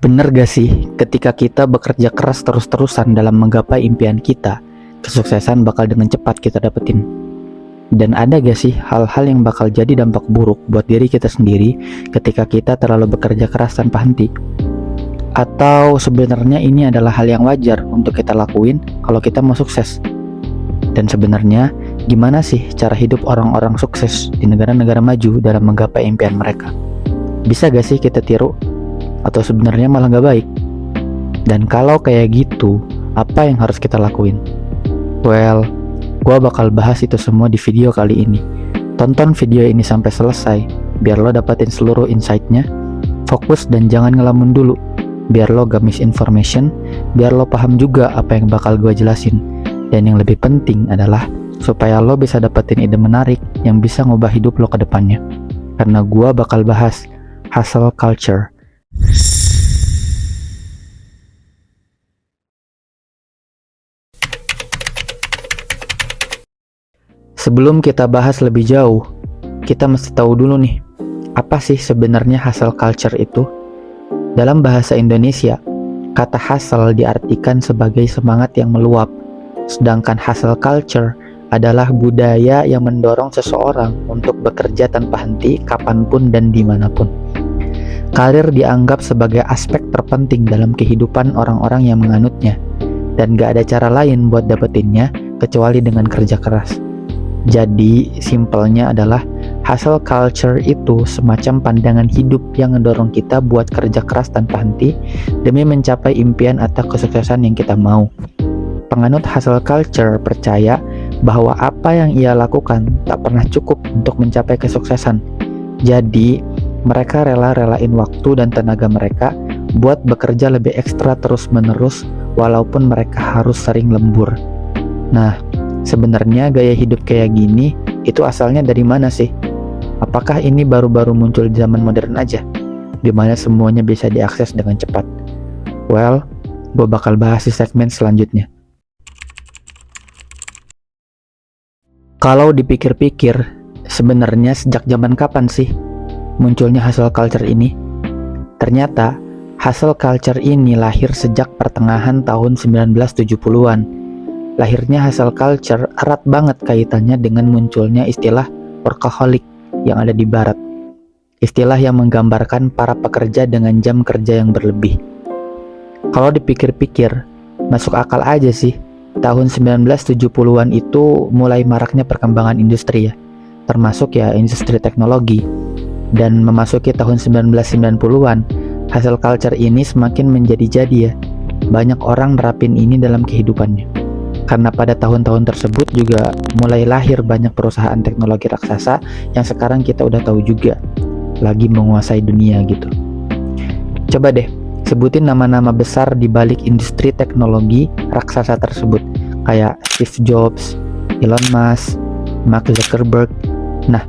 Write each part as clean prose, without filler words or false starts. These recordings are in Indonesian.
Bener gak sih, ketika kita bekerja keras terus-terusan dalam menggapai impian kita, kesuksesan bakal dengan cepat kita dapetin. Dan ada gak sih hal-hal yang bakal jadi dampak buruk buat diri kita sendiri ketika kita terlalu bekerja keras tanpa henti? Atau sebenarnya ini adalah hal yang wajar untuk kita lakuin kalau kita mau sukses? Dan sebenarnya gimana sih cara hidup orang-orang sukses di negara-negara maju dalam menggapai impian mereka? Bisa gak sih kita tiru? Atau sebenarnya malah gak baik? Dan kalau kayak gitu, apa yang harus kita lakuin? Well, gua bakal bahas itu semua di video kali ini. Tonton video ini sampai selesai, biar lo dapetin seluruh insight-nya. Fokus dan jangan ngelamun dulu, biar lo gak misinformation, biar lo paham juga apa yang bakal gua jelasin. Dan yang lebih penting adalah supaya lo bisa dapetin ide menarik yang bisa ngubah hidup lo ke depannya. Karena gua bakal bahas hustle culture. Sebelum kita bahas lebih jauh, kita mesti tahu dulu nih, apa sih sebenarnya hustle culture itu? Dalam bahasa Indonesia, kata hustle diartikan sebagai semangat yang meluap, sedangkan hustle culture adalah budaya yang mendorong seseorang untuk bekerja tanpa henti kapanpun dan dimanapun. Karir dianggap sebagai aspek terpenting dalam kehidupan orang-orang yang menganutnya, dan gak ada cara lain buat dapetinnya kecuali dengan kerja keras. Jadi, simpelnya adalah hustle culture itu semacam pandangan hidup yang mendorong kita buat kerja keras tanpa henti demi mencapai impian atau kesuksesan yang kita mau. Penganut hustle culture percaya bahwa apa yang ia lakukan tak pernah cukup untuk mencapai kesuksesan. Jadi, mereka rela-relain waktu dan tenaga mereka buat bekerja lebih ekstra terus-menerus walaupun mereka harus sering lembur. Nah, sebenarnya gaya hidup kayak gini itu asalnya dari mana sih? Apakah ini baru-baru muncul di zaman modern aja, di mana semuanya bisa diakses dengan cepat? Well, gue bakal bahas di segmen selanjutnya. Kalau dipikir-pikir, sebenarnya sejak zaman kapan sih munculnya hustle culture ini? Ternyata, hustle culture ini lahir sejak pertengahan tahun 1970-an. Lahirnya hustle culture erat banget kaitannya dengan munculnya istilah workaholic yang ada di barat. Istilah yang menggambarkan para pekerja dengan jam kerja yang berlebih. Kalau dipikir-pikir, masuk akal aja sih. Tahun 1970-an itu mulai maraknya perkembangan industri ya, termasuk ya industri teknologi. Dan memasuki tahun 1990-an, hustle culture ini semakin menjadi-jadi ya. Banyak orang nerapin ini dalam kehidupannya. Karena pada tahun-tahun tersebut juga mulai lahir banyak perusahaan teknologi raksasa yang sekarang kita udah tahu juga lagi menguasai dunia gitu. Coba deh, sebutin nama-nama besar di balik industri teknologi raksasa tersebut, kayak Steve Jobs, Elon Musk, Mark Zuckerberg. Nah,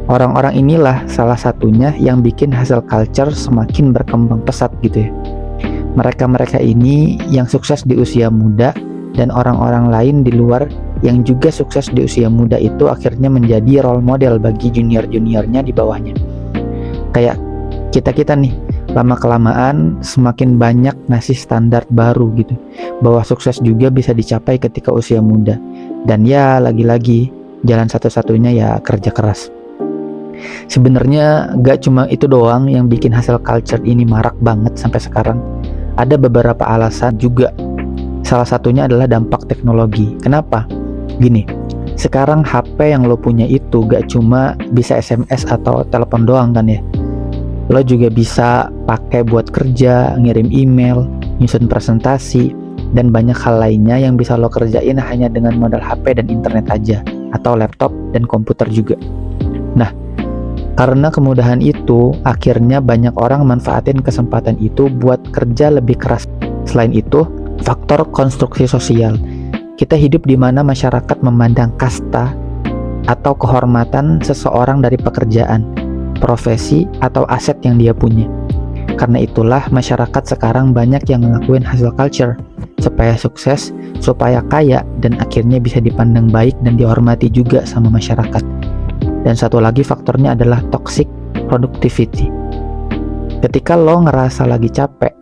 orang-orang inilah salah satunya yang bikin hustle culture semakin berkembang pesat gitu ya. Mereka-mereka ini yang sukses di usia muda, dan orang-orang lain di luar yang juga sukses di usia muda itu akhirnya menjadi role model bagi junior-juniornya di bawahnya. Kayak kita-kita nih, lama-kelamaan semakin banyak ngasih standar baru gitu, bahwa sukses juga bisa dicapai ketika usia muda. Dan ya lagi-lagi, jalan satu-satunya ya kerja keras. Sebenarnya gak cuma itu doang yang bikin hustle culture ini marak banget sampai sekarang. Ada beberapa alasan juga. Salah satunya adalah dampak teknologi. Kenapa? Gini, sekarang HP yang lo punya itu gak cuma bisa SMS atau telepon doang kan ya. Lo juga bisa pakai buat kerja, ngirim email, nyusun presentasi, dan banyak hal lainnya yang bisa lo kerjain hanya dengan modal HP dan internet aja, atau laptop dan komputer juga. Nah, karena kemudahan itu, akhirnya banyak orang manfaatin kesempatan itu buat kerja lebih keras. Selain itu, faktor konstruksi sosial. Kita hidup di mana masyarakat memandang kasta atau kehormatan seseorang dari pekerjaan, profesi, atau aset yang dia punya. Karena itulah masyarakat sekarang banyak yang ngelakuin hustle culture supaya sukses, supaya kaya, dan akhirnya bisa dipandang baik dan dihormati juga sama masyarakat. Dan satu lagi faktornya adalah toxic productivity. Ketika lo ngerasa lagi capek,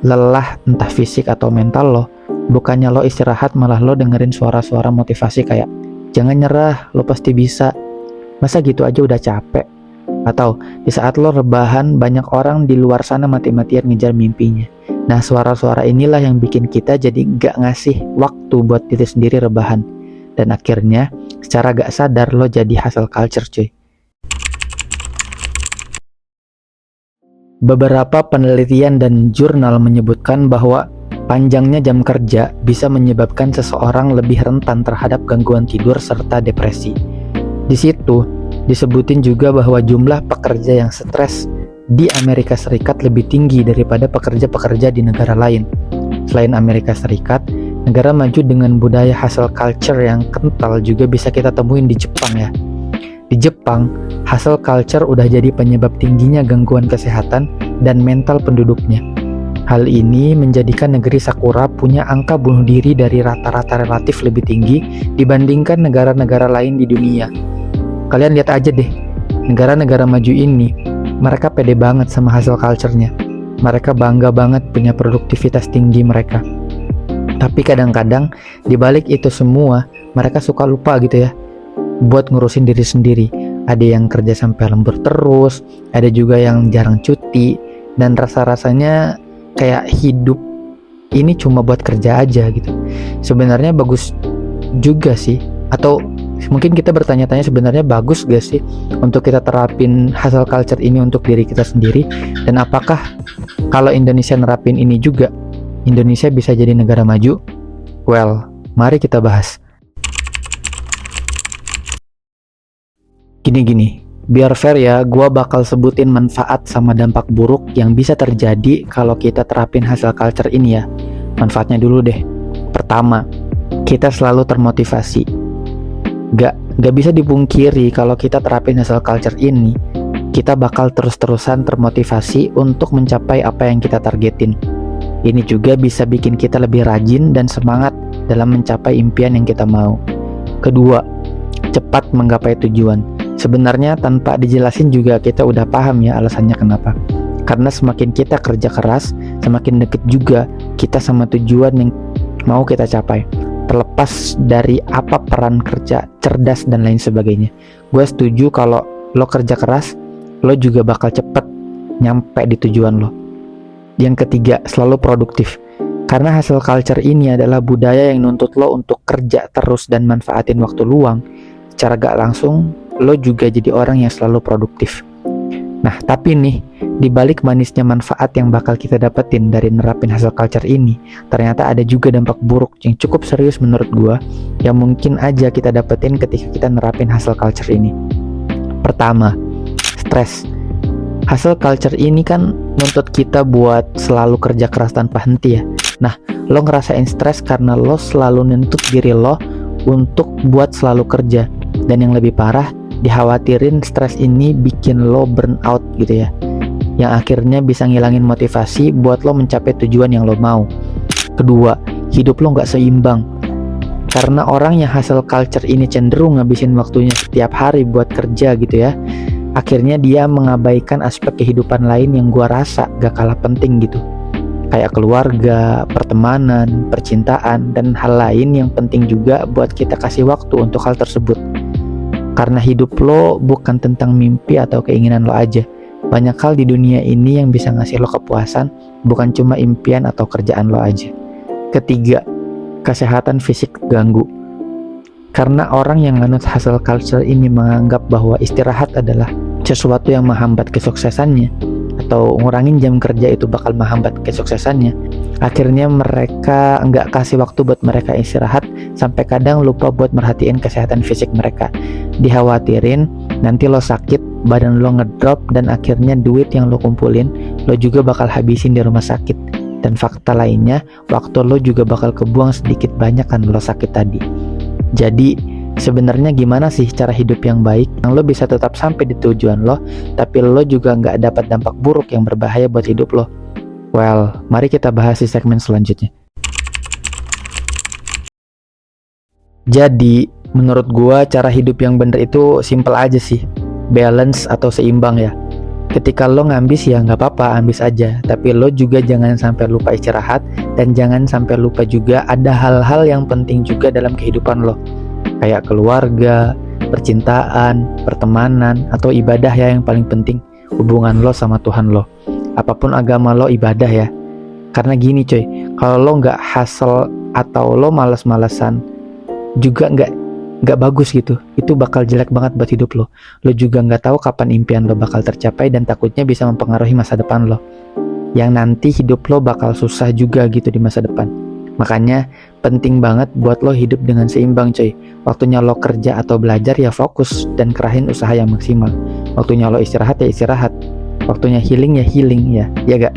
lelah entah fisik atau mental lo, bukannya lo istirahat malah lo dengerin suara-suara motivasi kayak jangan nyerah, lo pasti bisa. Masa gitu aja udah capek? Atau di saat lo rebahan, banyak orang di luar sana mati-matian ngejar mimpinya. Nah, suara-suara inilah yang bikin kita jadi gak ngasih waktu buat diri sendiri rebahan. Dan akhirnya secara gak sadar lo jadi hustle culture cuy. Beberapa penelitian dan jurnal menyebutkan bahwa panjangnya jam kerja bisa menyebabkan seseorang lebih rentan terhadap gangguan tidur serta depresi. Di situ disebutin juga bahwa jumlah pekerja yang stres di Amerika Serikat lebih tinggi daripada pekerja-pekerja di negara lain. Selain Amerika Serikat, negara maju dengan budaya hustle culture yang kental juga bisa kita temuin di Jepang ya. Di Jepang, hustle culture udah jadi penyebab tingginya gangguan kesehatan dan mental penduduknya. Hal ini menjadikan negeri Sakura punya angka bunuh diri dari rata-rata relatif lebih tinggi dibandingkan negara-negara lain di dunia. Kalian lihat aja deh, negara-negara maju ini, mereka pede banget sama hustle culture-nya. Mereka bangga banget punya produktivitas tinggi mereka. Tapi kadang-kadang, dibalik itu semua, mereka suka lupa gitu ya, buat ngurusin diri sendiri. Ada yang kerja sampai lembur terus, ada juga yang jarang cuti, dan rasa-rasanya kayak hidup ini cuma buat kerja aja gitu. Sebenarnya bagus juga sih, atau mungkin kita bertanya-tanya sebenarnya bagus gak sih untuk kita terapin hustle culture ini untuk diri kita sendiri, dan apakah kalau Indonesia nerapin ini juga, Indonesia bisa jadi negara maju? Well, mari kita bahas. Gini, biar fair ya, gua bakal sebutin manfaat sama dampak buruk yang bisa terjadi kalau kita terapin hustle culture ini ya. Manfaatnya dulu deh. Pertama, kita selalu termotivasi. Gak bisa dipungkiri kalau kita terapin hustle culture ini, kita bakal terus-terusan termotivasi untuk mencapai apa yang kita targetin. Ini juga bisa bikin kita lebih rajin dan semangat dalam mencapai impian yang kita mau. Kedua, cepat menggapai tujuan. Sebenarnya tanpa dijelasin juga kita udah paham ya alasannya kenapa. Karena semakin kita kerja keras, semakin deket juga kita sama tujuan yang mau kita capai. Terlepas dari apa peran kerja, cerdas dan lain sebagainya. Gue setuju kalau lo kerja keras, lo juga bakal cepet nyampe di tujuan lo. Yang ketiga, selalu produktif. Karena hustle culture ini adalah budaya yang nuntut lo untuk kerja terus dan manfaatin waktu luang. Secara gak langsung, lo juga jadi orang yang selalu produktif. Nah, tapi nih, dibalik manisnya manfaat yang bakal kita dapetin dari nerapin hustle culture ini, ternyata ada juga dampak buruk yang cukup serius menurut gua, yang mungkin aja kita dapetin ketika kita nerapin hustle culture ini. Pertama, stres. Hustle culture ini kan nuntut kita buat selalu kerja keras tanpa henti ya. Nah, lo ngerasain stres karena lo selalu nuntut diri lo untuk buat selalu kerja. Dan yang lebih parah, dikhawatirin stres ini bikin lo burn out gitu ya, yang akhirnya bisa ngilangin motivasi buat lo mencapai tujuan yang lo mau. Kedua, hidup lo gak seimbang. Karena orang yang hustle culture ini cenderung ngabisin waktunya setiap hari buat kerja gitu ya, akhirnya dia mengabaikan aspek kehidupan lain yang gua rasa gak kalah penting gitu, kayak keluarga, pertemanan, percintaan, dan hal lain yang penting juga buat kita kasih waktu untuk hal tersebut. Karena hidup lo bukan tentang mimpi atau keinginan lo aja. Banyak hal di dunia ini yang bisa ngasih lo kepuasan, bukan cuma impian atau kerjaan lo aja. Ketiga, kesehatan fisik terganggu. Karena orang yang nganut hustle culture ini menganggap bahwa istirahat adalah sesuatu yang menghambat kesuksesannya, atau ngurangin jam kerja itu bakal menghambat kesuksesannya. Akhirnya mereka nggak kasih waktu buat mereka istirahat, sampai kadang lupa buat merhatiin kesehatan fisik mereka. Dikhawatirin nanti lo sakit, badan lo ngedrop, dan akhirnya duit yang lo kumpulin lo juga bakal habisin di rumah sakit. Dan fakta lainnya, waktu lo juga bakal kebuang sedikit banyak kan lo sakit tadi. Jadi sebenarnya gimana sih cara hidup yang baik yang lo bisa tetap sampai di tujuan lo, tapi lo juga nggak dapat dampak buruk yang berbahaya buat hidup lo? Well, mari kita bahas di segmen selanjutnya. Jadi, menurut gua cara hidup yang bener itu simple aja sih, balance atau seimbang ya. Ketika lo ngambis ya nggak apa-apa, ambis aja. Tapi lo juga jangan sampai lupa istirahat, dan jangan sampai lupa juga ada hal-hal yang penting juga dalam kehidupan lo. Kayak keluarga, percintaan, pertemanan, atau ibadah ya yang paling penting. Hubungan lo sama Tuhan lo. Apapun agama lo, ibadah ya. Karena gini coy, kalau lo nggak hustle atau lo males-malesan, juga nggak bagus gitu. Itu bakal jelek banget buat hidup lo. Lo juga nggak tahu kapan impian lo bakal tercapai, dan takutnya bisa mempengaruhi masa depan lo, yang nanti hidup lo bakal susah juga gitu di masa depan. Makanya penting banget buat lo hidup dengan seimbang coy. Waktunya lo kerja atau belajar ya fokus dan kerahin usaha yang maksimal. Waktunya lo istirahat ya istirahat. Waktunya healing ya healing ya gak?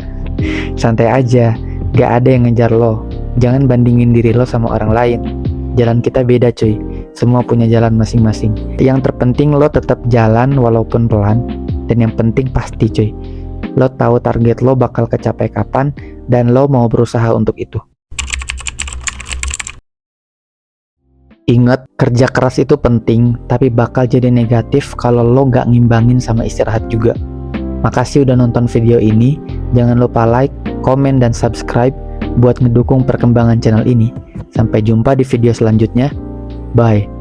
Santai aja, gak ada yang ngejar lo. Jangan bandingin diri lo sama orang lain. Jalan kita beda cuy. Semua punya jalan masing-masing. Yang terpenting lo tetap jalan walaupun pelan. Dan yang penting pasti cuy, lo tahu target lo bakal kecapai kapan, dan lo mau berusaha untuk itu. Ingat, kerja keras itu penting, tapi bakal jadi negatif kalau lo gak ngimbangin sama istirahat juga. Makasih udah nonton video ini. Jangan lupa like, komen, dan subscribe buat ngedukung perkembangan channel ini. Sampai jumpa di video selanjutnya. Bye.